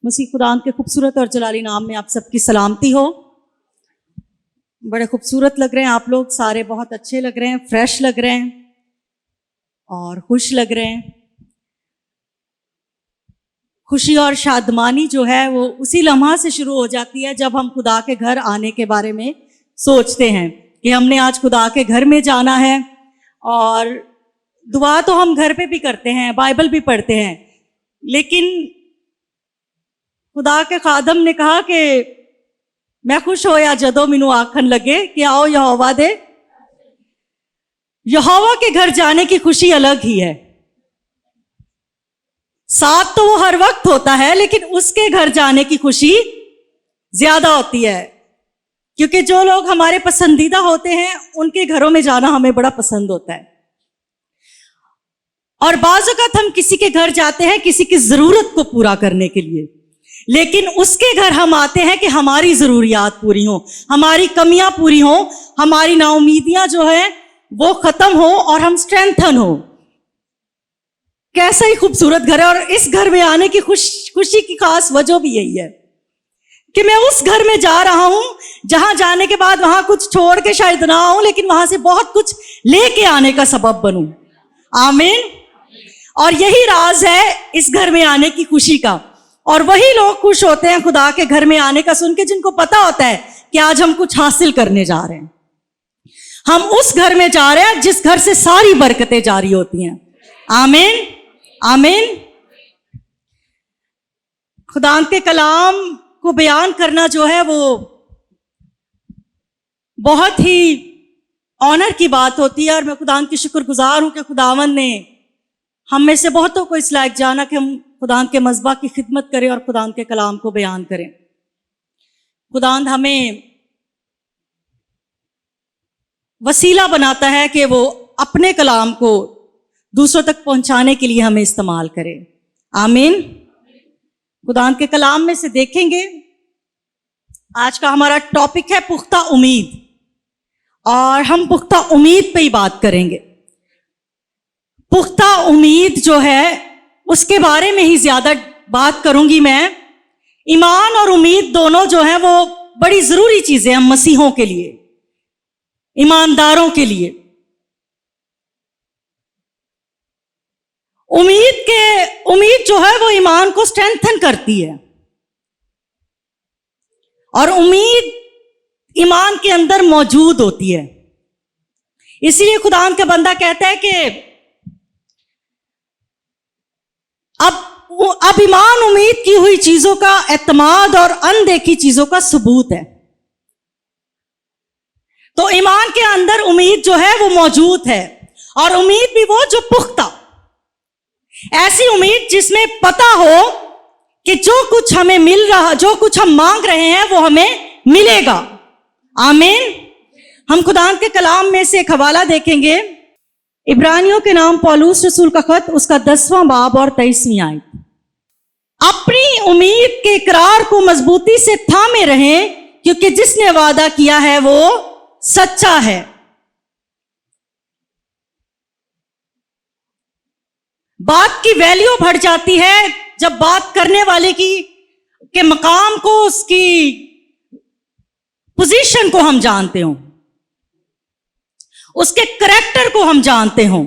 मसीह खुदान के खूबसूरत और जलाली नाम में आप सबकी सलामती हो। बड़े खूबसूरत लग रहे हैं आप लोग सारे, बहुत अच्छे लग रहे हैं, फ्रेश लग रहे हैं और खुश लग रहे हैं। खुशी और शादमानी जो है वो उसी लम्हा से शुरू हो जाती है जब हम खुदा के घर आने के बारे में सोचते हैं कि हमने आज खुदा के घर में जाना है। और दुआ तो हम घर पे भी करते हैं, बाइबल भी पढ़ते हैं, लेकिन खुदा के खादम ने कहा कि मैं खुश होया जदों मैनू आखन लगे कि आओ यहोवा दे। यहोवा के घर जाने की खुशी अलग ही है। साथ तो वो हर वक्त होता है, लेकिन उसके घर जाने की खुशी ज्यादा होती है, क्योंकि जो लोग हमारे पसंदीदा होते हैं उनके घरों में जाना हमें बड़ा पसंद होता है। और बाज़ औक़ात हम किसी के घर जाते हैं किसी की जरूरत को पूरा करने के लिए, लेकिन उसके घर हम आते हैं कि हमारी जरूरियात पूरी हो, हमारी कमियां पूरी हो, हमारी नाउमीदियां जो है वो खत्म हो और हम स्ट्रेंथन हो। कैसा ही खूबसूरत घर है। और इस घर में आने की खुशी की खास वजह भी यही है कि मैं उस घर में जा रहा हूं जहां जाने के बाद वहां कुछ छोड़ के शायद ना आऊं, लेकिन वहां से बहुत कुछ लेके आने का सबब बनूं। आमीन। और यही राज है इस घर में आने की खुशी का। और वही लोग खुश होते हैं खुदा के घर में आने का सुन के जिनको पता होता है कि आज हम कुछ हासिल करने जा रहे हैं। हम उस घर में जा रहे हैं जिस घर से सारी बरकतें जारी होती हैं। आमीन आमीन। खुदा के कलाम को बयान करना जो है वो बहुत ही ऑनर की बात होती है। और मैं खुदा की शुक्रगुजार हूं कि खुदावन ने हम में से बहुतों को इस लायक जाना कि हम खुदा के मज़बा की खिदमत करें और खुदा के कलाम को बयान करें। खुदा हमें वसीला बनाता है कि वो अपने कलाम को दूसरों तक पहुंचाने के लिए हमें इस्तेमाल करे। आमीन। खुदा के कलाम में से देखेंगे, आज का हमारा टॉपिक है पुख्ता उम्मीद, और हम पुख्ता उम्मीद पे ही बात करेंगे। पुख्ता उम्मीद जो है उसके बारे में ही ज्यादा बात करूंगी मैं। ईमान और उम्मीद दोनों जो है वो बड़ी जरूरी चीजें हैं मसीहों के लिए, ईमानदारों के लिए। उम्मीद जो है वो ईमान को स्ट्रेंथन करती है, और उम्मीद ईमान के अंदर मौजूद होती है। इसीलिए खुदा का बंदा कहता है कि अब ईमान उम्मीद की हुई चीजों का एतमाद और अनदेखी चीजों का सबूत है। तो ईमान के अंदर उम्मीद जो है वो मौजूद है, और उम्मीद भी वो जो पुख्ता, ऐसी उम्मीद जिसमें पता हो कि जो कुछ हमें मिल रहा, जो कुछ हम मांग रहे हैं वो हमें मिलेगा। आमीन। हम खुदा के कलाम में से एक हवाला देखेंगे, इब्रानियों के नाम पौलुस रसूल का खत, उसका 10वां बाब और 23वीं आयत। अपनी उम्मीद के इकरार को मजबूती से थामे रहें, क्योंकि जिसने वादा किया है वो सच्चा है। बात की वैल्यू बढ़ जाती है जब बात करने वाले के मकाम को, उसकी पोजीशन को हम जानते हो, उसके करैक्टर को हम जानते हो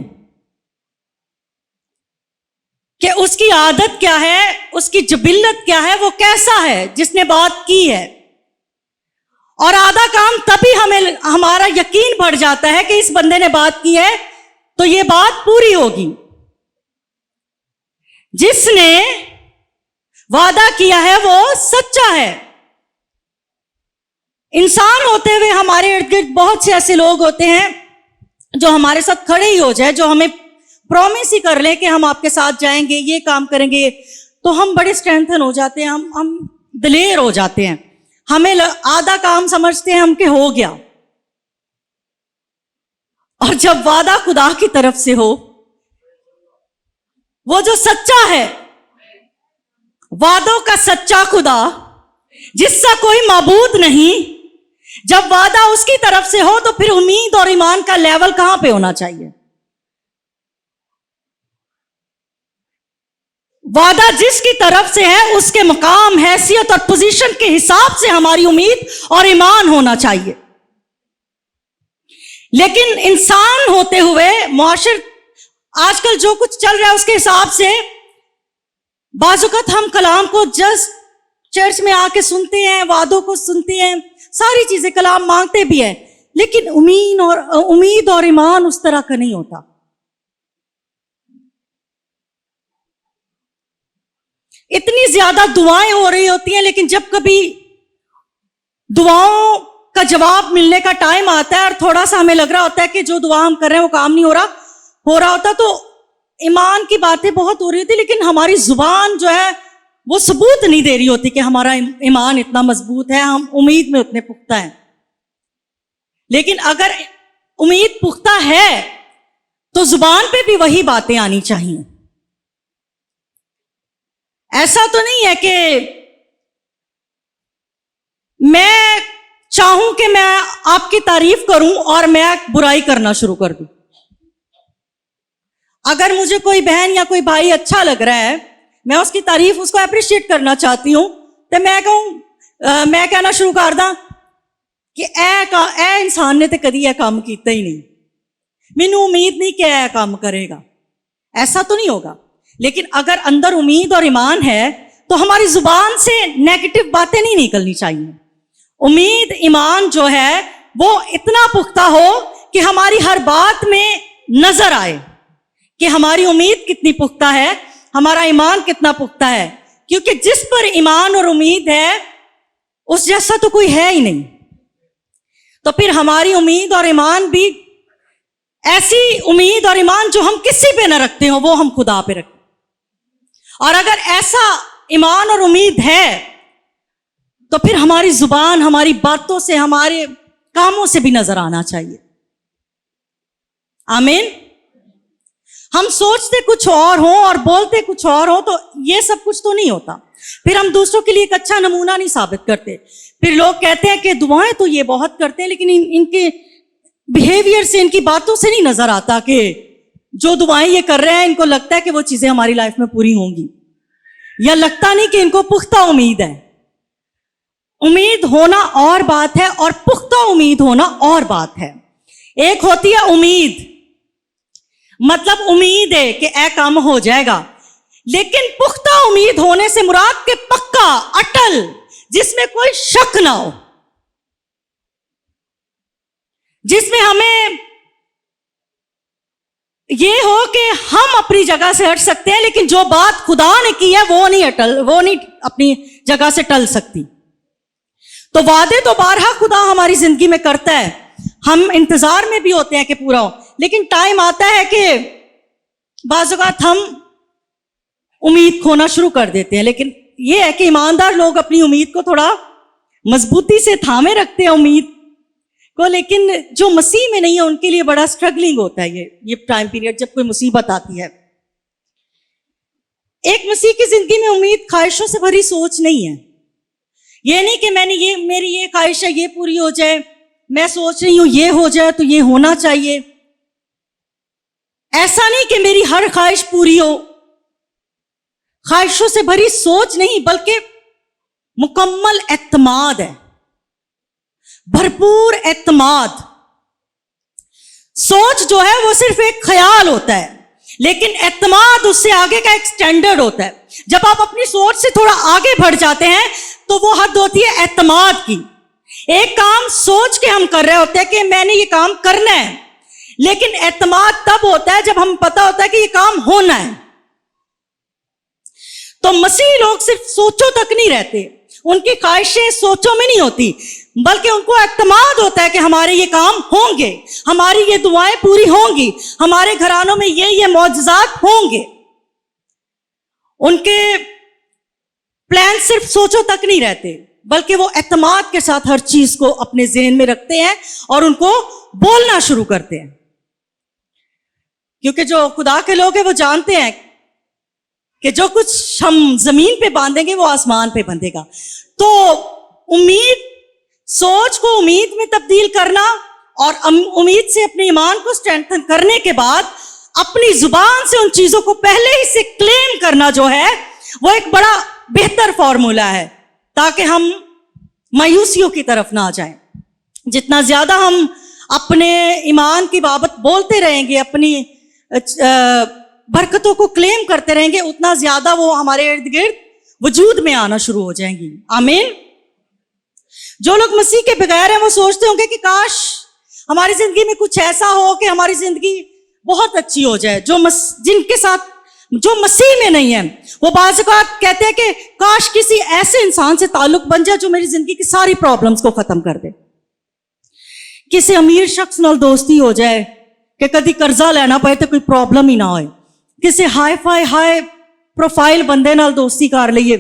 कि उसकी आदत क्या है, उसकी जबिल्लत क्या है, वो कैसा है जिसने बात की है। और आधा काम तभी हमारा यकीन बढ़ जाता है कि इस बंदे ने बात की है तो ये बात पूरी होगी। जिसने वादा किया है वो सच्चा है। इंसान होते हुए हमारे इर्द गिर्द बहुत से ऐसे लोग होते हैं जो हमारे साथ खड़े ही हो जाए, जो हमें प्रॉमिस ही कर ले कि हम आपके साथ जाएंगे, ये काम करेंगे, तो हम बड़े स्ट्रेंथन हो जाते हैं, हम दिलेर हो जाते हैं। हमें आधा काम समझते हैं हम कि हो गया। और जब वादा खुदा की तरफ से हो, वो जो सच्चा है, वादों का सच्चा खुदा जिसका कोई माबूद नहीं, जब वादा उसकी तरफ से हो तो फिर उम्मीद और ईमान का लेवल कहां पे होना चाहिए? वादा जिसकी तरफ से है उसके मकाम, हैसियत और पोजीशन के हिसाब से हमारी उम्मीद और ईमान होना चाहिए। लेकिन इंसान होते हुए मुआशर आजकल जो कुछ चल रहा है उसके हिसाब से बाजुकत हम कलाम को जस्ट चर्च में आके सुनते हैं, वादों को सुनते हैं, सारी चीजें कलाम मांगते भी हैं, लेकिन उम्मीद और ईमान उस तरह का नहीं होता। इतनी ज्यादा दुआएं हो रही होती हैं, लेकिन जब कभी दुआओं का जवाब मिलने का टाइम आता है और थोड़ा सा हमें लग रहा होता है कि जो दुआ हम कर रहे हैं वो काम नहीं हो रहा होता, तो ईमान की बातें बहुत हो रही होती, लेकिन हमारी जुबान जो है वो सबूत नहीं दे रही होती कि हमारा ईमान इतना मजबूत है, हम उम्मीद में उतने पुख्ता हैं। लेकिन अगर उम्मीद पुख्ता है तो जुबान पे भी वही बातें आनी चाहिए। ऐसा तो नहीं है कि मैं चाहूं कि मैं आपकी तारीफ करूं और मैं बुराई करना शुरू कर दूं। अगर मुझे कोई बहन या कोई भाई अच्छा लग रहा है, मैं उसकी तारीफ, उसको अप्रिशिएट करना चाहती हूं, तो मैं कहना शुरू कर दा कि ए इंसान ने तो कदी यह काम किया ही नहीं, मैनू उम्मीद नहीं कि यह काम करेगा। ऐसा तो नहीं होगा। लेकिन अगर अंदर उम्मीद और ईमान है तो हमारी जुबान से नेगेटिव बातें नहीं निकलनी चाहिए। उम्मीद ईमान जो है वो इतना पुख्ता हो कि हमारी हर बात में नजर आए कि हमारी उम्मीद कितनी पुख्ता है, हमारा ईमान कितना पुख्ता है। क्योंकि जिस पर ईमान और उम्मीद है उस जैसा तो कोई है ही नहीं। तो फिर हमारी उम्मीद और ईमान भी ऐसी उम्मीद और ईमान जो हम किसी पे न रखते हो वो हम खुदा पे रखते। और अगर ऐसा ईमान और उम्मीद है तो फिर हमारी जुबान, हमारी बातों से, हमारे कामों से भी नजर आना चाहिए। आमीन। हम सोचते कुछ और हो और बोलते कुछ और हो तो ये सब कुछ तो नहीं होता। फिर हम दूसरों के लिए एक अच्छा नमूना नहीं साबित करते। फिर लोग कहते हैं कि दुआएं तो ये बहुत करते हैं, लेकिन इनके बिहेवियर से, इनकी बातों से नहीं नजर आता कि जो दुआएं ये कर रहे हैं इनको लगता है कि वो चीजें हमारी लाइफ में पूरी होंगी, या लगता नहीं कि इनको पुख्ता उम्मीद है। उम्मीद होना और बात है और पुख्ता उम्मीद होना और बात है। एक होती है उम्मीद, मतलब उम्मीद है कि ऐ काम हो जाएगा, लेकिन पुख्ता उम्मीद होने से मुराद के पक्का, अटल, जिसमें कोई शक ना हो, जिसमें हमें ये हो कि हम अपनी जगह से हट सकते हैं, लेकिन जो बात खुदा ने की है वो नहीं अपनी जगह से टल सकती। तो वादे तो बारहा खुदा हमारी जिंदगी में करता है, हम इंतजार में भी होते हैं कि पूरा हो, लेकिन टाइम आता है कि बाज़ औक़ात हम उम्मीद खोना शुरू कर देते हैं। लेकिन यह है कि ईमानदार लोग अपनी उम्मीद को थोड़ा मजबूती से थामे रखते हैं उम्मीद को, लेकिन जो मसीह में नहीं है उनके लिए बड़ा स्ट्रगलिंग होता है ये टाइम पीरियड जब कोई मुसीबत आती है। एक मसीह की जिंदगी में उम्मीद ख्वाहिशों से भरी सोच नहीं है। ये नहीं कि मेरी ये ख्वाहिश है ये पूरी हो जाए, मैं सोच रही हूं ये हो जाए तो ये होना चाहिए। ऐसा नहीं कि मेरी हर ख्वाहिश पूरी हो। ख्वाहिशों से भरी सोच नहीं, बल्कि मुकम्मल एतमाद है, भरपूर एतमाद। सोच जो है वो सिर्फ एक ख्याल होता है, लेकिन एतमाद उससे आगे का एक स्टैंडर्ड होता है। जब आप अपनी सोच से थोड़ा आगे बढ़ जाते हैं तो वो हद होती है एतमाद की। एक काम सोच के हम कर रहे होते हैं कि मैंने ये काम करना है, लेकिन एतमाद तब होता है जब हमें पता होता है कि ये काम होना है। तो मसीही लोग सिर्फ सोचों तक नहीं रहते, उनकी ख्वाहिशें सोचों में नहीं होती, बल्कि उनको एतमाद होता है कि हमारे ये काम होंगे, हमारी ये दुआएं पूरी होंगी, हमारे घरानों में ये मौजज़ात होंगे। उनके प्लान सिर्फ सोचों तक नहीं रहते, बल्कि वो एतमाद के साथ हर चीज को अपने ज़हन में रखते हैं और उनको बोलना शुरू करते हैं। क्योंकि जो खुदा के लोग हैं वो जानते हैं कि जो कुछ हम जमीन पे बांधेंगे वो आसमान पे बंधेगा। तो उम्मीद, सोच को उम्मीद में तब्दील करना और उम्मीद से अपने ईमान को स्ट्रेंथन करने के बाद अपनी जुबान से उन चीजों को पहले ही से क्लेम करना जो है वो एक बड़ा बेहतर फॉर्मूला है, ताकि हम मायूसियों की तरफ ना जाएं। जितना ज्यादा हम अपने ईमान की बाबत बोलते रहेंगे, अपनी बरकतों को क्लेम करते रहेंगे, उतना ज्यादा वो हमारे इर्द गिर्द वजूद में आना शुरू हो जाएंगी। आमीन। जो लोग मसीह के बगैर हैं वो सोचते होंगे कि काश हमारी जिंदगी में कुछ ऐसा हो कि हमारी जिंदगी बहुत अच्छी हो जाए। जिनके साथ जो मसीह में नहीं है वो बाज़ औक़ात कहते हैं कि काश किसी ऐसे इंसान से ताल्लुक बन जाए जो मेरी जिंदगी की सारी प्रॉब्लम्स को खत्म कर दे। किसी अमीर शख्स नाल दोस्ती हो जाए कि कभी कर्जा लेना पड़े तो कोई प्रॉब्लम ही ना हो। किसी हाई प्रोफाइल बंदे नाल दोस्ती कर लीए।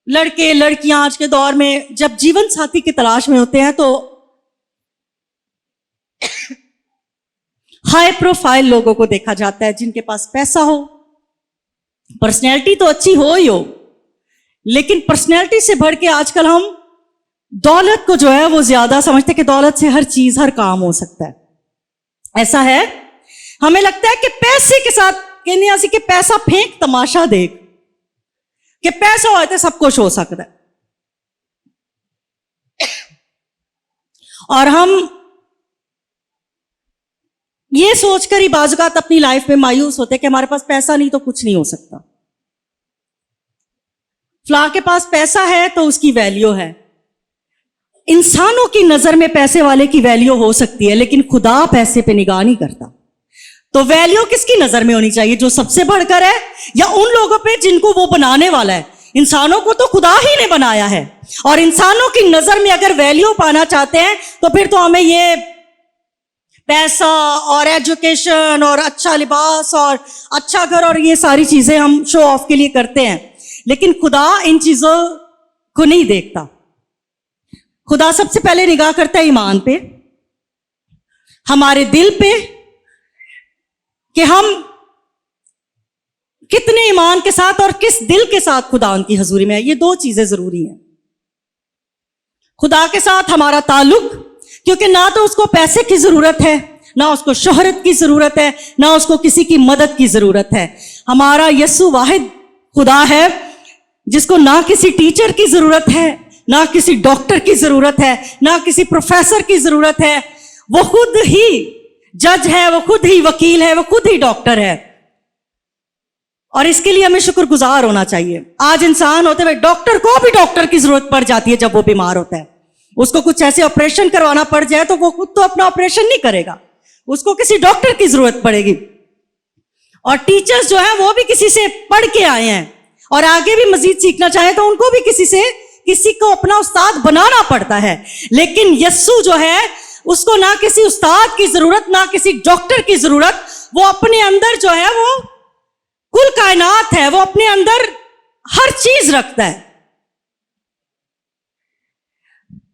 लड़के लड़कियां आज के दौर में जब जीवन साथी की तलाश में होते हैं तो हाई प्रोफाइल लोगों को देखा जाता है, जिनके पास पैसा हो, पर्सनैलिटी तो अच्छी हो ही हो, लेकिन पर्सनैलिटी से बढ़ के आजकल हम दौलत को जो है वो ज्यादा समझते हैं कि दौलत से हर चीज हर काम हो सकता है। ऐसा है, हमें लगता है कि पैसे के साथ कहने ऐसी कि पैसा फेंक तमाशा देख, कि पैसा हो तो सब कुछ हो सकता है। और हम ये सोचकर ही बाज़ औक़ात अपनी लाइफ में मायूस होते हैं कि हमारे पास पैसा नहीं तो कुछ नहीं हो सकता। फला के पास पैसा है तो उसकी वैल्यू है। इंसानों की नजर में पैसे वाले की वैल्यू हो सकती है, लेकिन खुदा पैसे पे निगाह नहीं करता। तो वैल्यू किसकी नजर में होनी चाहिए? जो सबसे बढ़कर है, या उन लोगों पे जिनको वो बनाने वाला है? इंसानों को तो खुदा ही ने बनाया है, और इंसानों की नजर में अगर वैल्यू पाना चाहते हैं तो फिर तो हमें ये पैसा और एजुकेशन और अच्छा लिबास और अच्छा घर और ये सारी चीजें हम शो ऑफ के लिए करते हैं, लेकिन खुदा इन चीजों को नहीं देखता। खुदा सबसे पहले निगाह करता है ईमान पे, हमारे दिल पे, कि हम कितने ईमान के साथ और किस दिल के साथ खुदा उनकी हजूरी में है। ये दो चीजें जरूरी हैं। खुदा के साथ हमारा ताल्लुक, क्योंकि ना तो उसको पैसे की जरूरत है, ना उसको शोहरत की जरूरत है, ना उसको किसी की मदद की जरूरत है। हमारा यस्सु वाहिद खुदा है जिसको ना किसी टीचर की जरूरत है, ना किसी डॉक्टर की जरूरत है, ना किसी प्रोफेसर की जरूरत है। वो खुद ही जज है, वो खुद ही वकील है, वो खुद ही डॉक्टर है, और इसके लिए हमें शुक्रगुजार होना चाहिए। आज इंसान होते हुए डॉक्टर को भी डॉक्टर की जरूरत पड़ जाती है। जब वो बीमार होता है, उसको कुछ ऐसे ऑपरेशन करवाना पड़ जाए तो वो खुद तो अपना ऑपरेशन नहीं करेगा, उसको किसी डॉक्टर की जरूरत पड़ेगी। और टीचर्स जो है वो भी किसी से पढ़ के आए हैं, और आगे भी मजीद सीखना चाहे तो उनको भी किसी को अपना उस्ताद बनाना पड़ता है। लेकिन यस्सु जो है उसको ना किसी उस्ताद की जरूरत, ना किसी डॉक्टर की जरूरत। वो अपने अंदर जो है वो कुल कायनात है, वो अपने अंदर हर चीज रखता है।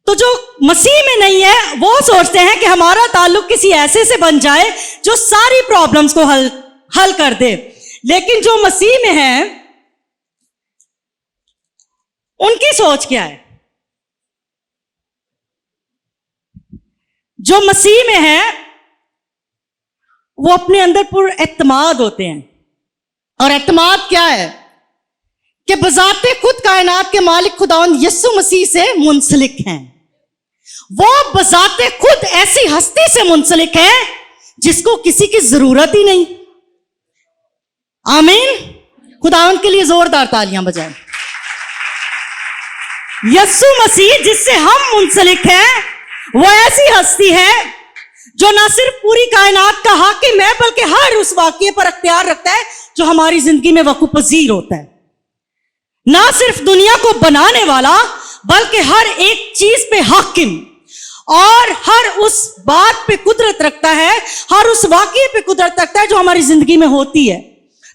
तो जो मसीह में नहीं है वो सोचते हैं कि हमारा ताल्लुक किसी ऐसे से बन जाए जो सारी प्रॉब्लम्स को हल कर दे। लेकिन जो मसीह में है उनकी सोच क्या है? जो मसीह में है वो अपने अंदर पूर्ण एतमाद होते हैं। और एतमाद क्या है? कि बजाते खुद कायनात के मालिक खुदावंद यस्सु मसीह से मुंसलिक हैं। वो बजाते खुद ऐसी हस्ती से मुंसलिक है जिसको किसी की जरूरत ही नहीं। आमीन। खुदावंद के लिए जोरदार तालियां बजाएं। यस्सु मसीह जिससे हम मुंसलिक हैं वो ऐसी हस्ती है जो ना सिर्फ पूरी कायनात का हाकिम है, बल्कि हर उस वाक़ये पर अख्तियार रखता है जो हमारी जिंदगी में वक़्फ़ पज़ीर होता है। ना सिर्फ दुनिया को बनाने वाला, बल्कि हर एक चीज पे हाकिम, और हर उस बात पे कुदरत रखता है, हर उस वाक़ये पे कुदरत रखता है जो हमारी जिंदगी में होती है।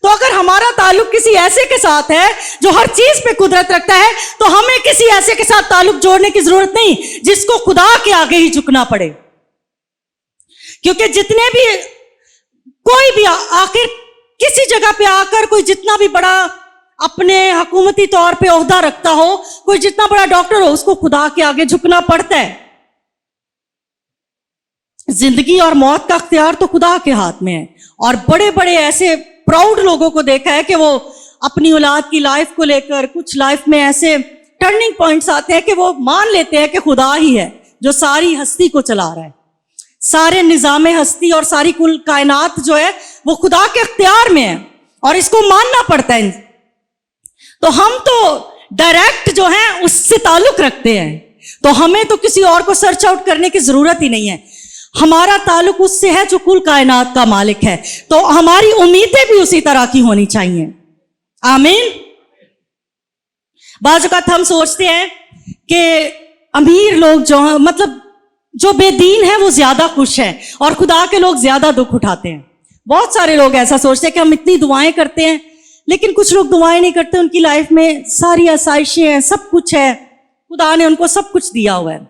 तो अगर हमारा ताल्लुक किसी ऐसे के साथ है जो हर चीज पे कुदरत रखता है, तो हमें किसी ऐसे के साथ ताल्लुक जोड़ने की जरूरत नहीं जिसको खुदा के आगे ही झुकना पड़े। क्योंकि जितने भी कोई भी आखिर किसी जगह पे आकर कोई जितना भी बड़ा अपने हुकूमती तौर पे ओहदा रखता हो, कोई जितना बड़ा डॉक्टर हो, उसको खुदा के आगे झुकना पड़ता है। जिंदगी और मौत का अख्तियार तो खुदा के हाथ में है। और बड़े बड़े ऐसे प्राउड लोगों को देखा है कि वो अपनी औलाद की लाइफ को लेकर कुछ लाइफ में ऐसे टर्निंग पॉइंट्स आते हैं कि वो मान लेते हैं कि खुदा ही है जो सारी हस्ती को चला रहा है, सारे निजाम हस्ती और सारी कुल कायनात जो है वो खुदा के अख्तियार में है और इसको मानना पड़ता है। तो हम तो डायरेक्ट जो है उससे ताल्लुक रखते हैं, तो हमें तो किसी और को सर्च आउट करने की जरूरत ही नहीं है। हमारा ताल्लुक उससे है जो कुल कायनात का मालिक है, तो हमारी उम्मीदें भी उसी तरह की होनी चाहिए। आमीन। बाज़ औक़ात हम सोचते हैं कि अमीर लोग जो मतलब जो बेदीन है वो ज्यादा खुश है और खुदा के लोग ज्यादा दुख उठाते हैं। बहुत सारे लोग ऐसा सोचते हैं कि हम इतनी दुआएं करते हैं, लेकिन कुछ लोग दुआएं नहीं करते, उनकी लाइफ में सारी आसाइशें हैं, सब कुछ है, खुदा ने उनको सब कुछ दिया हुआ है।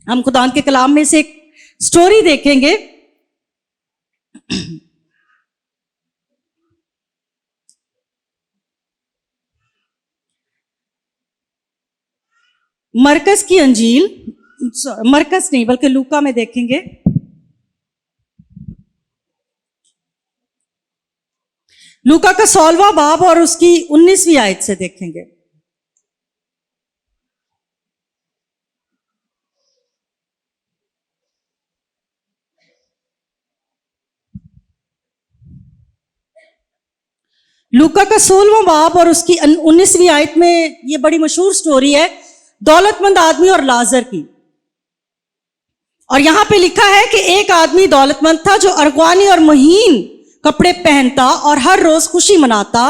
हम खुदा के कलाम में से एक स्टोरी देखेंगे। मरकस की अंजील, मरकस नहीं बल्कि लूका में देखेंगे। लूका का 16वां बाब और उसकी 19वीं आयत से देखेंगे। लूका का 16वां बाब और उसकी 19वीं आयत में ये बड़ी मशहूर स्टोरी है दौलतमंद आदमी और लाजर की। और यहां पे लिखा है कि एक आदमी दौलतमंद था जो अरगवानी और महीन कपड़े पहनता और हर रोज खुशी मनाता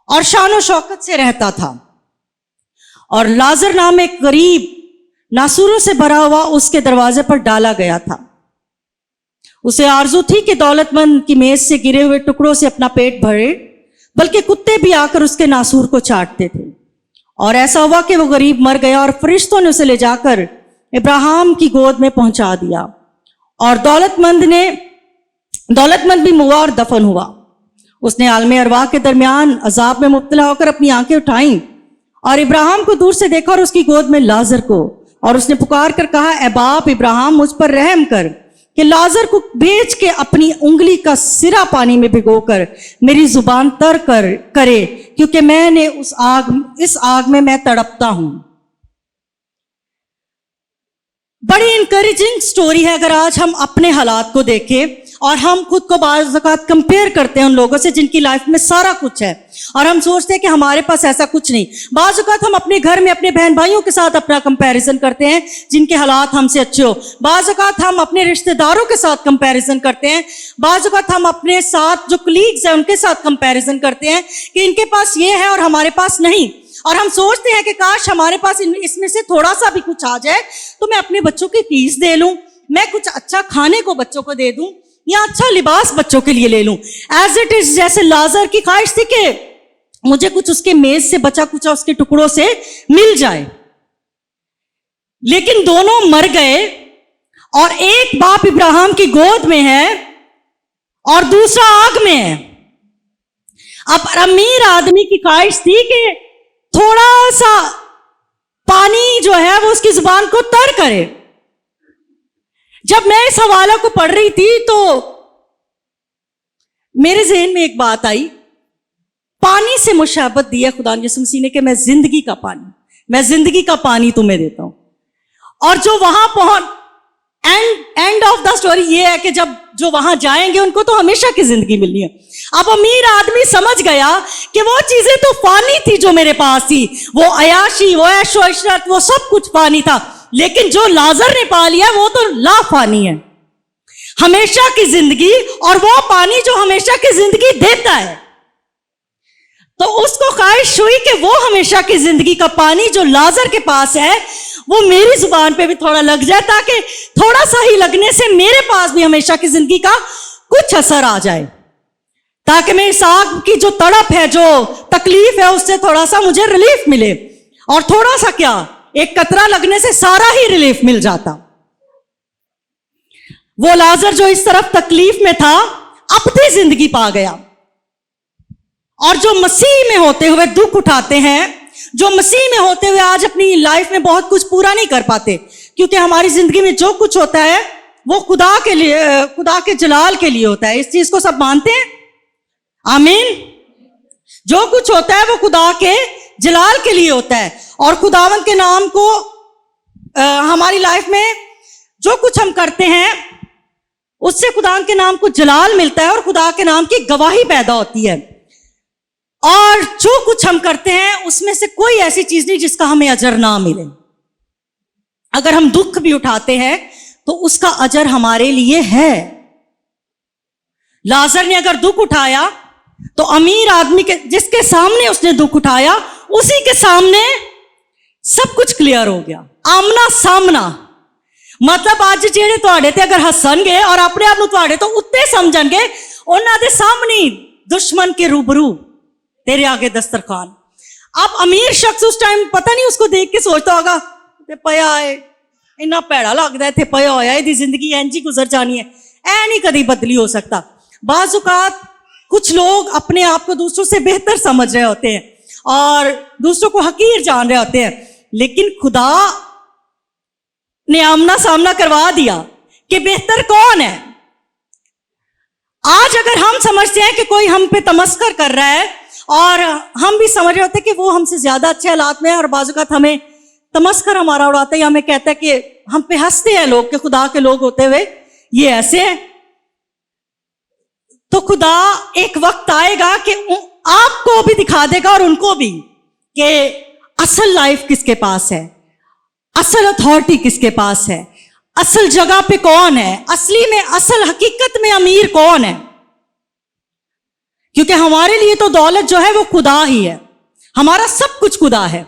और शान शौकत से रहता था। और लाजर नाम एक गरीब नासूरों से भरा हुआ उसके दरवाजे पर डाला गया था। उसे आरजू थी कि दौलतमंद की मेज से गिरे हुए टुकड़ों से अपना पेट भरे, बल्कि कुत्ते भी आकर उसके नासूर को चाटते थे। और ऐसा हुआ कि वो गरीब मर गया और फरिश्तों ने उसे ले जाकर इब्राहिम की गोद में पहुंचा दिया। और दौलतमंद भी मुआ और दफन हुआ। उसने आलमे अरवाह के दरमियान अजाब में मुब्तला होकर अपनी आंखें उठाईं और इब्राहिम को दूर से देखा और उसकी गोद में लाजर को, और उसने पुकार कर कहा, ए बाप इब्राहिम, मुझ पर रहम कर कि लाजर को भेज के अपनी उंगली का सिरा पानी में भिगोकर मेरी जुबान तर करे, क्योंकि मैंने इस आग में मैं तड़पता हूं। बड़ी इंकरेजिंग स्टोरी है। अगर आज हम अपने हालात को देखें और हम खुद को बाज़ औक़ात कंपेयर करते हैं उन लोगों से जिनकी लाइफ में सारा कुछ है, और हम सोचते हैं कि हमारे पास ऐसा कुछ नहीं। बाज़ औक़ात हम अपने घर में अपने बहन भाइयों के साथ अपना कंपैरिजन करते हैं जिनके हालात हमसे अच्छे हो। बाज़ औक़ात हम अपने रिश्तेदारों के साथ कंपैरिजन करते हैं। बाज़ औक़ात हम अपने साथ जो कलीग्स हैं उनके साथ कंपैरिजन करते हैं कि इनके पास ये है और हमारे पास नहीं। और हम सोचते हैं कि काश हमारे पास इसमें से थोड़ा सा भी कुछ आ जाए तो मैं अपने बच्चों की फीस दे लूं, मैं कुछ अच्छा खाने को बच्चों को दे दूं, या अच्छा लिबास बच्चों के लिए ले लूं। एज इट इज जैसे लाजर की ख्वाहिश थी कि मुझे कुछ उसके मेज से बचा कुचा उसके टुकड़ों से मिल जाए, लेकिन दोनों मर गए। और एक बाप इब्राहिम की गोद में है और दूसरा आग में है। अब अमीर आदमी की ख्वाहिश थी कि थोड़ा सा पानी जो है वो उसकी जुबान को तर करे। जब मैं इस हवाला को पढ़ रही थी तो मेरे ज़हन में एक बात आई, पानी से मुशाबत दी है खुदा यीशु मसीह ने कि मैं जिंदगी का पानी तुम्हें देता हूं। और जो वहां पहुंच एंड ऑफ द स्टोरी ये है कि जब जो वहां जाएंगे उनको तो हमेशा की जिंदगी मिलनी है। अब अमीर आदमी समझ गया कि वो चीजें तो फानी थी जो मेरे पास थी, वो अयाशी, वो ऐशो इशरत, वो सब कुछ फानी था, लेकिन जो लाजर ने पा लिया वो तो लाफानी है, हमेशा की जिंदगी। और वो पानी जो हमेशा की जिंदगी देता है, तो उसको ख्वाहिश हुई कि वो हमेशा की जिंदगी का पानी जो लाजर के पास है वो मेरी जुबान पे भी थोड़ा लग जाए, ताकि थोड़ा सा ही लगने से मेरे पास भी हमेशा की जिंदगी का कुछ असर आ जाए, ताकि मैं इस आग की जो तड़प है, जो तकलीफ है, उससे थोड़ा सा मुझे रिलीफ मिले। और थोड़ा सा क्या, एक कतरा लगने से सारा ही रिलीफ मिल जाता। वो लाजर जो इस तरफ तकलीफ में था अपनी जिंदगी पा गया। और जो मसीह में होते हुए दुख उठाते हैं, जो मसीह में होते हुए आज अपनी लाइफ में बहुत कुछ पूरा नहीं कर पाते, क्योंकि हमारी जिंदगी में जो कुछ होता है وہ خدا کے لیے, خدا کے جلال کے لیے ہوتا ہے. اس چیز کو سب مانتے ہیں؟ آمین. جو کچھ ہوتا ہے وہ خدا کے جلال کے لیے ہوتا ہے. اور خداوند کے نام کو ہماری لائف میں جو کچھ ہم کرتے ہیں اس سے خدا کے نام کو جلال ملتا ہے اور خدا کے نام کی گواہی پیدا ہوتی ہے. اور جو کچھ ہم کرتے ہیں اس میں سے کوئی ایسی چیز نہیں جس کا ہمیں اجر نہ ملے. اگر ہم دکھ بھی اٹھاتے ہیں تو اس کا اجر ہمارے لیے ہے. لازر نے اگر دکھ اٹھایا تو امیر آدمی کے جس کے سامنے اس نے دکھ اٹھایا اسی کے سامنے سب کچھ کلیئر ہو گیا. آمنا سامنا. مطلب آج جیڑے تواڈے تے اگر ہسن گے اور اپنے آپ نو تواڈے تو اتنے سمجھن گے, انہاں دے سامنے دشمن کے روبرو تیرے آگے دسترخوان. اب امیر شخص اس ٹائم پتہ نہیں اس کو دیکھ کے سوچتا ہوگا تے پیا ہے اتنا پیڑا لگتا ہے تے پیا ہویا ہے, زندگی اینج ہی گزر جانی ہے, اے نہیں کدی بدلی ہو سکتا. بعض اوقات کچھ لوگ اپنے آپ کو دوسروں سے بہتر سمجھ رہے ہوتے ہیں اور دوسروں کو حقیر جان رہے ہوتے ہیں, لیکن خدا نے آمنا سامنا کروا دیا کہ بہتر کون ہے. آج اگر ہم سمجھتے ہیں کہ کوئی ہم پہ تمسخر کر رہا ہے اور ہم بھی سمجھ رہے ہوتے ہیں کہ وہ ہم سے زیادہ اچھے حالات میں ہیں, اور بعض اوقات ہمیں تمسخر ہمارا اڑاتا ہے یا ہمیں کہتا ہے کہ ہم پہ ہنستے ہیں لوگ کہ خدا کے لوگ ہوتے ہوئے یہ ایسے ہیں, تو خدا ایک وقت آئے گا کہ آپ کو بھی دکھا دے گا اور ان کو بھی کہ اصل لائف کس کے پاس ہے, اصل اتھارٹی کس کے پاس ہے, اصل جگہ پہ کون ہے, اصلی میں اصل حقیقت میں امیر کون ہے. کیونکہ ہمارے لیے تو دولت جو ہے وہ خدا ہی ہے, ہمارا سب کچھ خدا ہے,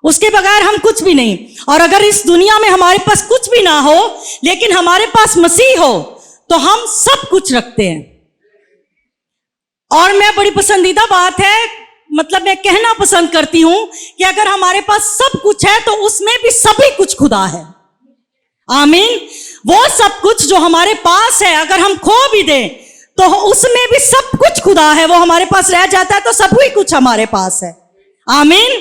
اس کے بغیر ہم کچھ بھی نہیں. اور اگر اس دنیا میں ہمارے پاس کچھ بھی نہ ہو لیکن ہمارے پاس مسیح ہو تو ہم سب کچھ رکھتے ہیں. اور میں بڑی پسندیدہ بات ہے, مطلب میں کہنا پسند کرتی ہوں کہ اگر ہمارے پاس سب کچھ ہے تو اس میں بھی سبھی کچھ خدا ہے. آمین. وہ سب کچھ جو ہمارے پاس ہے اگر ہم کھو بھی دیں تو اس میں بھی سب کچھ خدا ہے, وہ ہمارے پاس رہ جاتا ہے تو سب ہی کچھ ہمارے پاس ہے. آمین.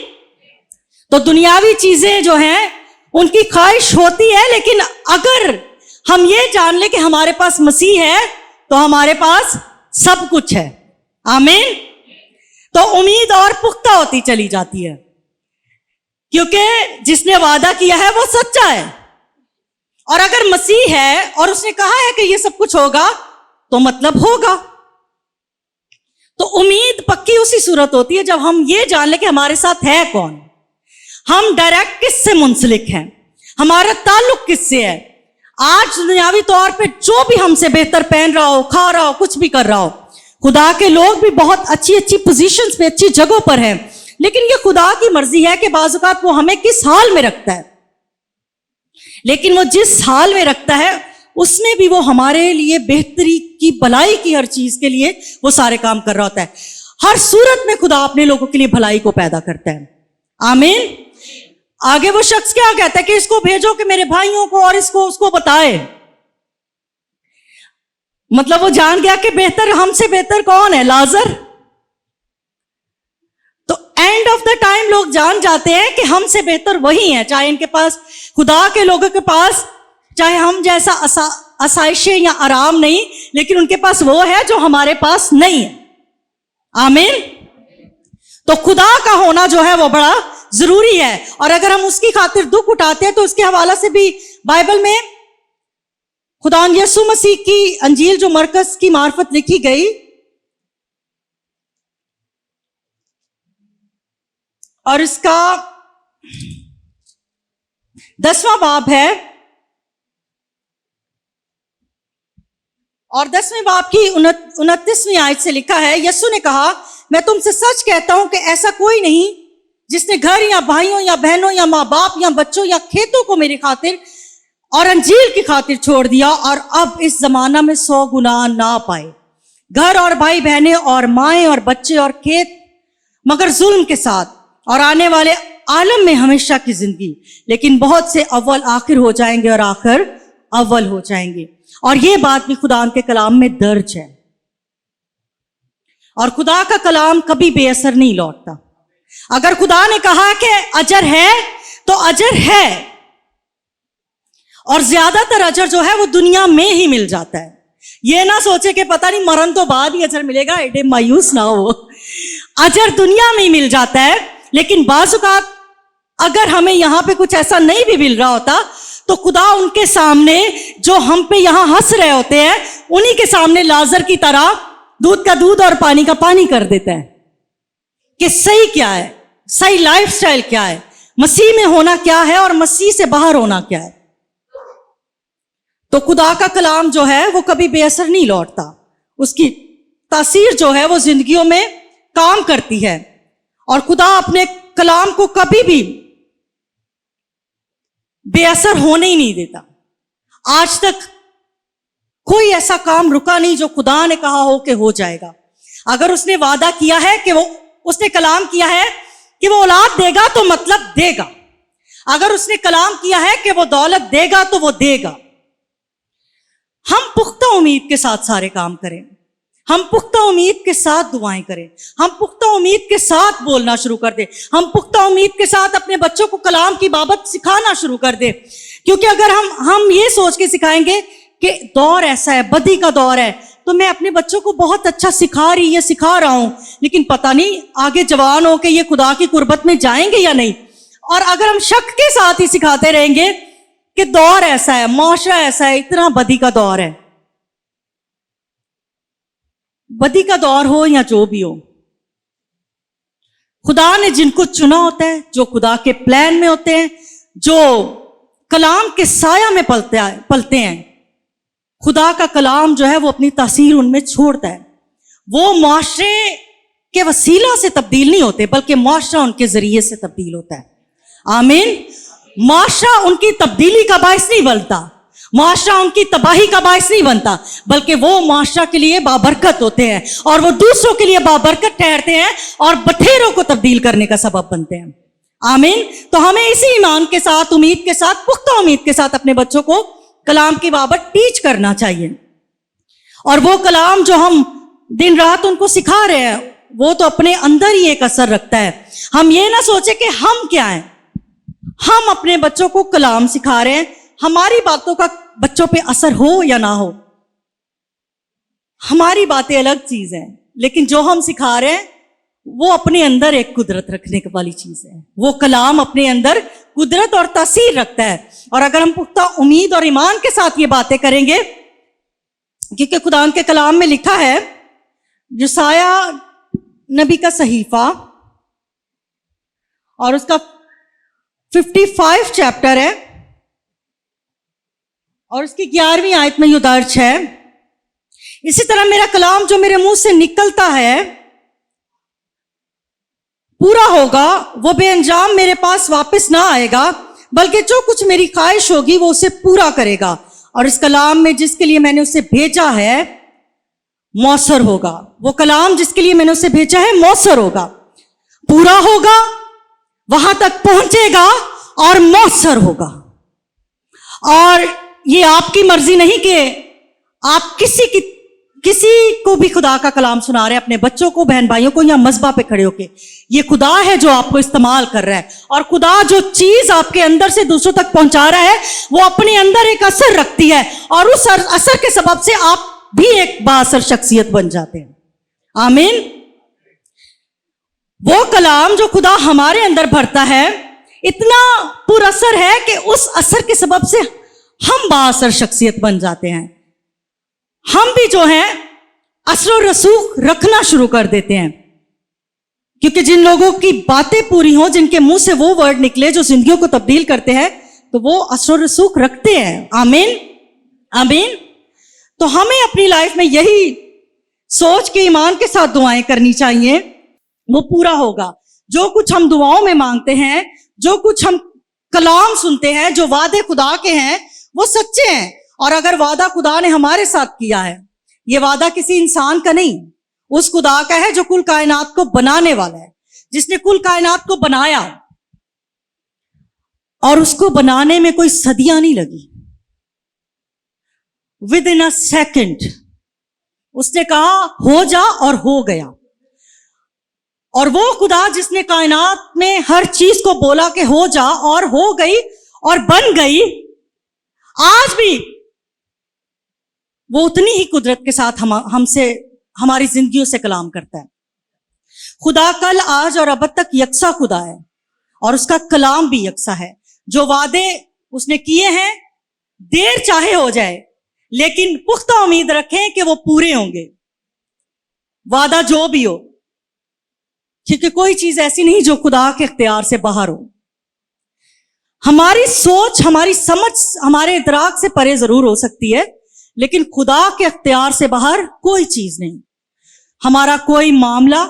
تو دنیاوی چیزیں جو ہیں ان کی خواہش ہوتی ہے, لیکن اگر ہم یہ جان لیں کہ ہمارے پاس مسیح ہے تو ہمارے پاس سب کچھ ہے. آمین. تو امید اور پختہ ہوتی چلی جاتی ہے, کیونکہ جس نے وعدہ کیا ہے وہ سچا ہے. اور اگر مسیح ہے اور اس نے کہا ہے کہ یہ سب کچھ ہوگا تو مطلب ہوگا. تو امید پکی اسی صورت ہوتی ہے جب ہم یہ جان لیں کہ ہمارے ساتھ ہے کون, ہم ڈائریکٹ کس سے منسلک ہیں, ہمارا تعلق کس سے ہے. آج دنیاوی طور پہ جو بھی ہم سے بہتر پہن رہا ہو, کھا رہا ہو, کچھ بھی کر رہا ہو, خدا کے لوگ بھی بہت اچھی اچھی پوزیشنز پہ, اچھی جگہوں پر ہیں, لیکن یہ خدا کی مرضی ہے کہ بعض اوقات وہ ہمیں کس حال میں رکھتا ہے. لیکن وہ جس حال میں رکھتا ہے اس میں بھی وہ ہمارے لیے بہتری کی, بھلائی کی, ہر چیز کے لیے وہ سارے کام کر رہا ہوتا ہے. ہر صورت میں خدا اپنے لوگوں کے لیے بھلائی کو پیدا کرتا ہے. آمین. آگے وہ شخص کیا کہتا ہے کہ اس کو بھیجو کہ میرے بھائیوں کو اور اس کو بتائے. مطلب وہ جان گیا کہ بہتر, ہم سے بہتر کون ہے, لازر. تو اینڈ آف دا ٹائم لوگ جان جاتے ہیں کہ ہم سے بہتر وہی ہیں, چاہے ان کے پاس, خدا کے لوگوں کے پاس چاہے ہم جیسا آسائشیں یا آرام نہیں, لیکن ان کے پاس وہ ہے جو ہمارے پاس نہیں ہے. آمین. تو خدا کا ہونا جو ہے وہ بڑا ضروری ہے, اور اگر ہم اس کی خاطر دکھ اٹھاتے ہیں تو اس کے حوالے سے بھی بائبل میں خدا یسوع مسیح کی انجیل جو مرکز کی معرفت لکھی گئی, اور اس کا 10واں باب ہے, اور 10ویں باب کی 29ویں آیت سے لکھا ہے, یسوع نے کہا میں تم سے سچ کہتا ہوں کہ ایسا کوئی نہیں جس نے گھر یا بھائیوں یا بہنوں یا ماں باپ یا بچوں یا کھیتوں کو میری خاطر اور انجیل کی خاطر چھوڑ دیا اور اب اس زمانہ میں 100 گنا نہ پائے. گھر اور بھائی بہنیں اور مائیں اور بچے اور کھیت مگر ظلم کے ساتھ, اور آنے والے عالم میں ہمیشہ کی زندگی, لیکن بہت سے اول آخر ہو جائیں گے اور آخر اول ہو جائیں گے. اور یہ بات بھی خدا کے کلام میں درج ہے, اور خدا کا کلام کبھی بے اثر نہیں لوٹتا. اگر خدا نے کہا کہ اجر ہے تو اجر ہے, اور زیادہ تر اجر جو ہے وہ دنیا میں ہی مل جاتا ہے. یہ نہ سوچے کہ پتہ نہیں مرن تو بعد ہی اجر ملے گا, ایڈے مایوس نہ ہو. اجر دنیا میں ہی مل جاتا ہے. لیکن بعض اوقات اگر ہمیں یہاں پہ کچھ ایسا نہیں بھی مل رہا ہوتا تو خدا ان کے سامنے جو ہم پہ یہاں ہنس رہے ہوتے ہیں انہی کے سامنے لازر کی طرح دودھ کا دودھ اور پانی کا پانی کر دیتا ہے کہ صحیح کیا ہے, صحیح لائف سٹائل کیا ہے, مسیح میں ہونا کیا ہے اور مسیح سے باہر ہونا کیا ہے. تو خدا کا کلام جو ہے وہ کبھی بے اثر نہیں لوٹتا, اس کی تاثیر جو ہے وہ زندگیوں میں کام کرتی ہے, اور خدا اپنے کلام کو کبھی بھی بے اثر ہونے ہی نہیں دیتا. آج تک کوئی ایسا کام رکا نہیں جو خدا نے کہا ہو کہ ہو جائے گا. اگر اس نے وعدہ کیا ہے کہ اس نے کلام کیا ہے کہ وہ اولاد دے گا تو مطلب دے گا. اگر اس نے کلام کیا ہے کہ وہ دولت دے گا تو وہ دے گا. ہم پختہ امید کے ساتھ سارے کام کریں, ہم پختہ امید کے ساتھ دعائیں کریں, ہم پختہ امید کے ساتھ بولنا شروع کر دیں, ہم پختہ امید کے ساتھ اپنے بچوں کو کلام کی بابت سکھانا شروع کر دیں. کیونکہ اگر ہم یہ سوچ کے سکھائیں گے کہ دور ایسا ہے, بدی کا دور ہے, تو میں اپنے بچوں کو بہت اچھا سکھا رہا ہوں, لیکن پتہ نہیں آگے جوان ہو کے یہ خدا کی قربت میں جائیں گے یا نہیں. اور اگر ہم شک کے ساتھ ہی سکھاتے رہیں گے کہ دور ایسا ہے, معاشرہ ایسا ہے, اتنا بدی کا دور ہے, بدی کا دور ہو یا جو بھی ہو, خدا نے جن کو چنا ہوتا ہے, جو خدا کے پلان میں ہوتے ہیں, جو کلام کے سایہ میں پلتے ہیں, خدا کا کلام جو ہے وہ اپنی تاثیر ان میں چھوڑتا ہے. وہ معاشرے کے وسیلہ سے تبدیل نہیں ہوتے بلکہ معاشرہ ان کے ذریعے سے تبدیل ہوتا ہے. آمین. معاشرہ ان کی تبدیلی کا باعث نہیں بنتا, معاشرہ ان کی تباہی کا باعث نہیں بنتا, بلکہ وہ معاشرہ کے لیے بابرکت ہوتے ہیں اور وہ دوسروں کے لیے بابرکت ٹھہرتے ہیں اور بٹھیروں کو تبدیل کرنے کا سبب بنتے ہیں. آمین. تو ہمیں اسی ایمان کے ساتھ, امید کے ساتھ, پختہ امید کے ساتھ اپنے بچوں کو کلام کی بابت ٹیچ کرنا چاہیے. اور وہ کلام جو ہم دن رات ان کو سکھا رہے ہیں وہ تو اپنے اندر ہی ایک اثر رکھتا ہے. ہم یہ نہ سوچیں کہ ہم کیا ہیں, ہم اپنے بچوں کو کلام سکھا رہے ہیں, ہماری باتوں کا بچوں پہ اثر ہو یا نہ ہو, ہماری باتیں الگ چیز ہیں, لیکن جو ہم سکھا رہے ہیں وہ اپنے اندر ایک قدرت رکھنے والی چیز ہے. وہ کلام اپنے اندر قدرت اور تاثیر رکھتا ہے. اور اگر ہم پختہ امید اور ایمان کے ساتھ یہ باتیں کریں گے, کیونکہ خدا کے کلام میں لکھا ہے, یسایہ نبی کا صحیفہ اور اس کا 55 چیپٹر ہے اور اس کی 11ویں آیت میں یہ درج ہے, اسی طرح میرا کلام جو میرے منہ سے نکلتا ہے پورا ہوگا, وہ بے انجام میرے پاس واپس نہ آئے گا, بلکہ جو کچھ میری خواہش ہوگی وہ اسے پورا کرے گا, اور اس کلام میں جس کے لیے میں نے اسے بھیجا ہے مؤثر ہوگا. وہ کلام جس کے لیے میں نے اسے بھیجا ہے مؤثر ہوگا, پورا ہوگا, وہاں تک پہنچے گا اور مؤثر ہوگا. اور یہ آپ کی مرضی نہیں کہ آپ کسی کو بھی خدا کا کلام سنا رہے ہیں, اپنے بچوں کو, بہن بھائیوں کو, یا مذبح پہ کھڑے ہو کے. یہ خدا ہے جو آپ کو استعمال کر رہا ہے, اور خدا جو چیز آپ کے اندر سے دوسروں تک پہنچا رہا ہے وہ اپنے اندر ایک اثر رکھتی ہے, اور اس اثر کے سبب سے آپ بھی ایک بااثر شخصیت بن جاتے ہیں. آمین. وہ کلام جو خدا ہمارے اندر بھرتا ہے اتنا پر اثر ہے کہ اس اثر کے سبب سے ہم بااثر شخصیت بن جاتے ہیں. ہم بھی جو ہیں اثر و رسوخ رکھنا شروع کر دیتے ہیں, کیونکہ جن لوگوں کی باتیں پوری ہوں, جن کے منہ سے وہ ورڈ نکلے جو زندگیوں کو تبدیل کرتے ہیں, تو وہ اثر و رسوخ رکھتے ہیں. آمین. آمین. تو ہمیں اپنی لائف میں یہی سوچ کے ایمان کے ساتھ دعائیں کرنی چاہیے, وہ پورا ہوگا. جو کچھ ہم دعاؤں میں مانگتے ہیں, جو کچھ ہم کلام سنتے ہیں, جو وعدے خدا کے ہیں وہ سچے ہیں. اور اگر وعدہ خدا نے ہمارے ساتھ کیا ہے, یہ وعدہ کسی انسان کا نہیں, اس خدا کا ہے جو کل کائنات کو بنانے والا ہے, جس نے کل کائنات کو بنایا, اور اس کو بنانے میں کوئی صدیاں نہیں لگی. ود ان اے سیکنڈ اس نے کہا ہو جا اور ہو گیا. اور وہ خدا جس نے کائنات میں ہر چیز کو بولا کہ ہو جا اور ہو گئی اور بن گئی, आज भी वो उतनी ही कुदरत के साथ हमसे हमारी जिंदगियों से कलाम करता है। खुदा कल आज और अब तक यकसा खुदा है और उसका कलाम भी यकसा है। जो वादे उसने किए हैं देर चाहे हो जाए लेकिन पुख्ता उम्मीद रखें कि वो पूरे होंगे, वादा जो भी हो, क्योंकि कोई चीज ऐसी नहीं जो खुदा के इख्तियार से बाहर हो। हमारी सोच, हमारी समझ, हमारे इदराक से परे जरूर हो सकती है लेकिन खुदा के इख्तियार से बाहर कोई चीज नहीं। हमारा कोई मामला,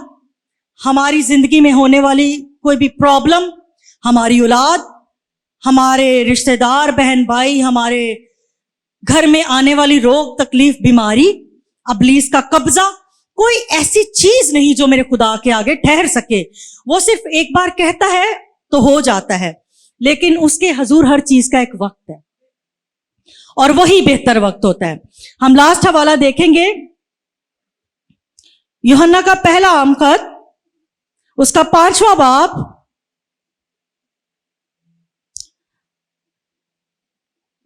हमारी जिंदगी में होने वाली कोई भी प्रॉब्लम, हमारी औलाद, हमारे रिश्तेदार, बहन भाई, हमारे घर में आने वाली रोग, तकलीफ, बीमारी, अबलीस का कब्जा, कोई ऐसी चीज नहीं जो मेरे खुदा के आगे ठहर सके। वो सिर्फ एक बार कहता है तो हो जाता है, लेकिन उसके हजूर हर चीज का एक वक्त है और वही बेहतर वक्त होता है। हम लास्ट हवाला देखेंगे, यूहन्ना का पहला आमखत, उसका 5वां बाब,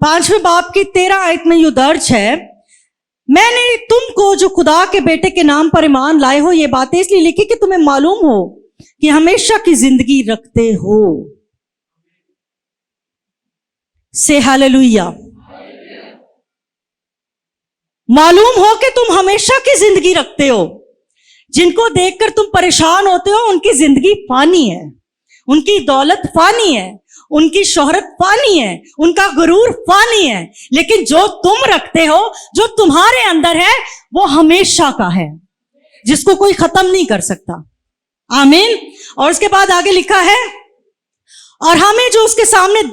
पांचवें बाब की 13 आयत में यूं दर्ज है, मैंने तुमको जो खुदा के बेटे के नाम पर ईमान लाए हो ये बातें इसलिए लिखी कि तुम्हें मालूम हो कि हमेशा की जिंदगी रखते हो। से हालेलुया। मालूम हो कि तुम हमेशा की जिंदगी रखते हो। जिनको देखकर तुम परेशान होते हो उनकी जिंदगी फानी है, उनकी दौलत फानी है, उनकी शोहरत फानी है, उनका गुरूर फानी है, लेकिन जो तुम रखते हो, जो तुम्हारे अंदर है, वो हमेशा का है, जिसको कोई खत्म नहीं कर सकता। आमीन। और उसके बाद आगे लिखा है, और हमें जो उसके सामने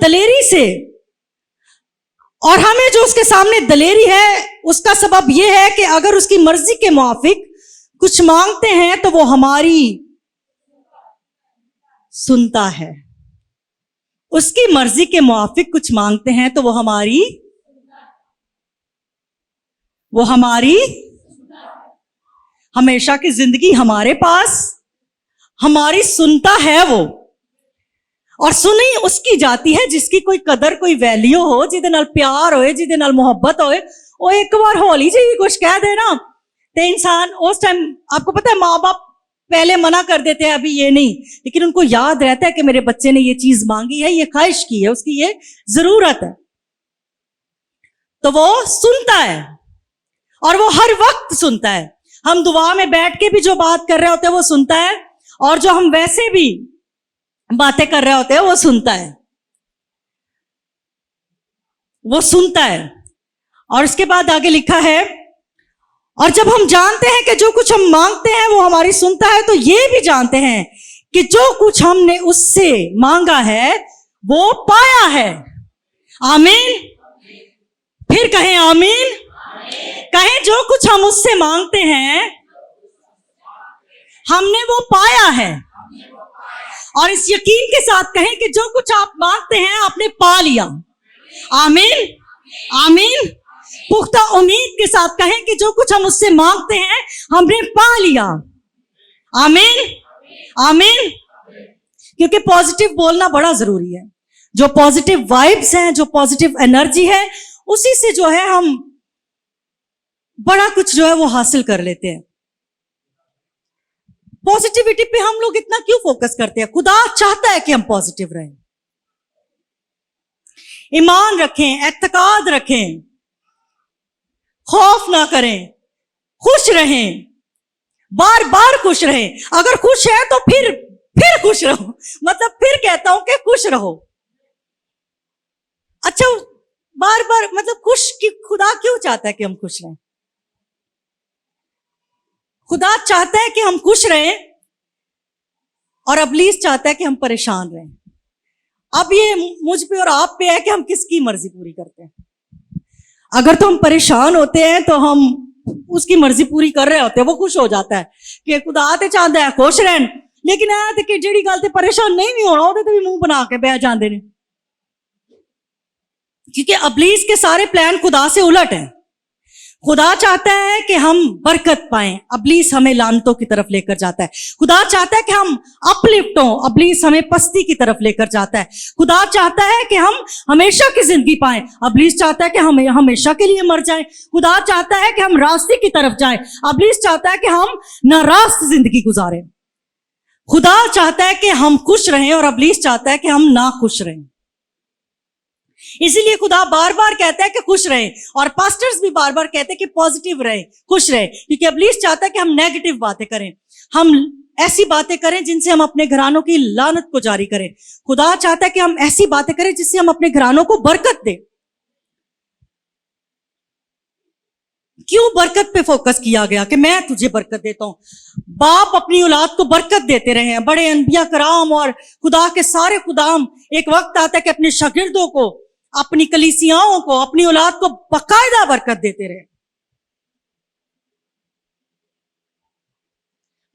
दलेरी है उसका सबब यह है कि अगर उसकी मर्जी के मुआफिक कुछ मांगते हैं तो वो हमारी सुनता है। उसकी मर्जी के मुआफिक कुछ मांगते हैं तो वो हमारी हमेशा की जिंदगी हमारे पास, हमारी सुनता है वो। और सुनी उसकी जाती है जिसकी कोई कदर, कोई वैल्यू हो, जिदे नाल प्यार होए, जिदे नाल मोहब्बत होए। वो एक बार होली जी कुछ कह दे ना तो इंसान उस टाइम, आपको पता है माँ बाप पहले मना कर देते हैं अभी ये नहीं, लेकिन उनको याद रहता है कि मेरे बच्चे ने ये चीज मांगी है, ये ख्वाहिश की है, उसकी ये जरूरत है, तो वो सुनता है और वो हर वक्त सुनता है। हम दुआ में बैठ के भी जो बात कर रहे होते हैं वो सुनता है, और जो हम वैसे भी बातें कर रहे होते हैं वो सुनता है, वो सुनता है। और उसके बाद आगे लिखा है, और जब हम जानते हैं कि जो कुछ हम मांगते हैं वो हमारी सुनता है, तो ये भी जानते हैं कि जो कुछ हमने उससे मांगा है वो पाया है। आमीन। फिर कहें आमीन। कहें जो कुछ हम उससे मांगते हैं हमने वो पाया है। और इस यकीन के साथ कहें कि जो कुछ आप मांगते हैं आपने पा लिया। आमीन। आमीन। पुख्ता उम्मीद के साथ कहें कि जो कुछ हम उससे मांगते हैं हमने पा लिया। आमीन। आमीन। क्योंकि पॉजिटिव बोलना बड़ा जरूरी है। जो पॉजिटिव वाइब्स हैं, जो पॉजिटिव एनर्जी है, उसी से जो है हम बड़ा कुछ जो है वो हासिल कर लेते हैं। पॉजिटिविटी पे हम लोग इतना क्यों फोकस करते हैं? खुदा चाहता है कि हम पॉजिटिव रहें, ईमान रखें, एतकाद रखें, खौफ ना करें, खुश रहें, बार बार खुश रहें। अगर खुश है तो फिर खुश रहो, मतलब फिर कहता हूं कि खुश रहो। अच्छा, बार बार मतलब खुश कि खुदा क्यों चाहता है कि हम खुश रहें? खुदा चाहता है कि हम खुश रहें और इब्लीस चाहता है कि हम परेशान रहें। अब ये मुझ पे और आप पे है कि हम किसकी मर्जी पूरी करते हैं। अगर तो हम परेशान होते हैं तो हम उसकी मर्जी पूरी कर रहे होते हैं, वो खुश हो जाता है कि खुदा ते चाहता है खुश रहन, लेकिन ऐ कि जेड़ी गल ते परेशान नहीं भी होना ਉਹਦੇ ਤੇ भी मुंह बना के बह जाते हैं, क्योंकि इब्लीस के सारे प्लान खुदा से उलट है। खुदा चाहता है कि हम बरकत पाएं, अब्लीस हमें लानतों की तरफ लेकर जाता है। खुदा चाहता है कि हम अपलिफ्ट हों, अब्लीस हमें पस्ती की तरफ लेकर जाता है। खुदा चाहता है कि हम हमेशा की जिंदगी पाएं, अब्लीस चाहता है कि हम हमेशा के लिए मर जाएं। खुदा चाहता है कि हम रास्ते की तरफ जाएं, अब्लीस चाहता है कि हम नारास्त जिंदगी गुजारें। खुदा चाहता है कि हम खुश रहें और अब्लीस चाहता है कि हम ना खुश रहें। इसीलिए खुदा बार बार कहता है कि खुश रहे, और पास्टर्स भी बार बार कहते हैं कि पॉजिटिव रहे, खुश रहे, क्योंकि इब्लीस चाहता है कि हम नेगेटिव बातें करें, हम ऐसी बातें करें जिनसे हम अपने घरानों की लानत को जारी करें। खुदा चाहता है कि हम ऐसी बातें करें जिससे हम अपने घरानों को बरकत दें। क्यों बरकत पे फोकस किया गया कि मैं तुझे बरकत देता हूं? बाप अपनी औलाद को बरकत देते रहे हैं, बड़े अनबिया कराम और खुदा के सारे खुदाम। एक वक्त आता है कि अपने शागिर्दों को, अपनी कलीसियाओं को, अपनी औलाद को बाकायदा बरकत देते रहे।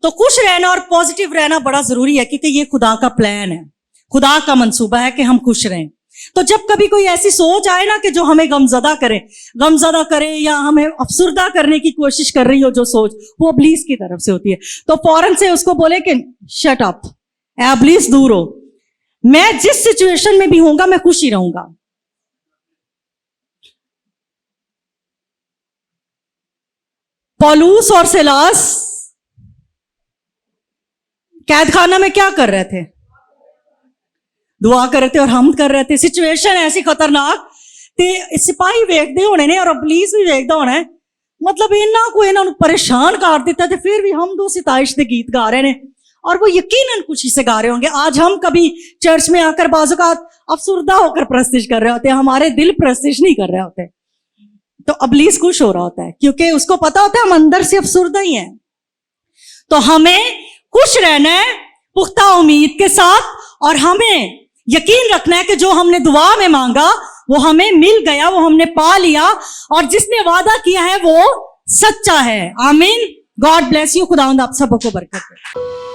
तो खुश रहना और पॉजिटिव रहना बड़ा जरूरी है, क्योंकि ये खुदा का प्लान है, खुदा का मंसूबा है कि हम खुश रहें। तो जब कभी कोई ऐसी सोच आए ना कि जो हमें गमजदा करे या हमें अफसुर्दा करने की कोशिश कर रही हो, जो सोच वो इब्लीस की तरफ से होती है, तो फौरन से उसको बोले कि शट अप, इब्लीस दूर हो, मैं जिस सिचुएशन में भी होऊंगा मैं खुश ही रहूंगा। पौलुस और सिलास कैद खाना में क्या कर रहे थे? दुआ कर रहे थे और हम कर रहे थे। सिचुएशन ऐसी खतरनाक ते सिपाही वेखदे होने ने और पुलिस भी वेखदा होना है, मतलब इन्हों को परेशान कर दिता, तो फिर भी हम दो सिताइश के गीत गा रहे हैं और वो यकीनन खुशी से गा रहे होंगे। आज हम कभी चर्च में आकर बाज़-औक़ात अफसुर्दा होकर प्रस्तिश कर रहे होते हैं, हमारे दिल प्रस्तिश नहीं कर रहे होते, तो इब्लीस खुश हो रहा होता है क्योंकि उसको पता होता है हम अंदर से अफसुर्दा ही हैं। तो हमें खुश रहना है पुख्ता उम्मीद के साथ, और हमें यकीन रखना है कि जो हमने दुआ में मांगा वो हमें मिल गया, वो हमने पा लिया, और जिसने वादा किया है वो सच्चा है। आमीन। God bless you. खुदावंद आप सबको बरकत दे।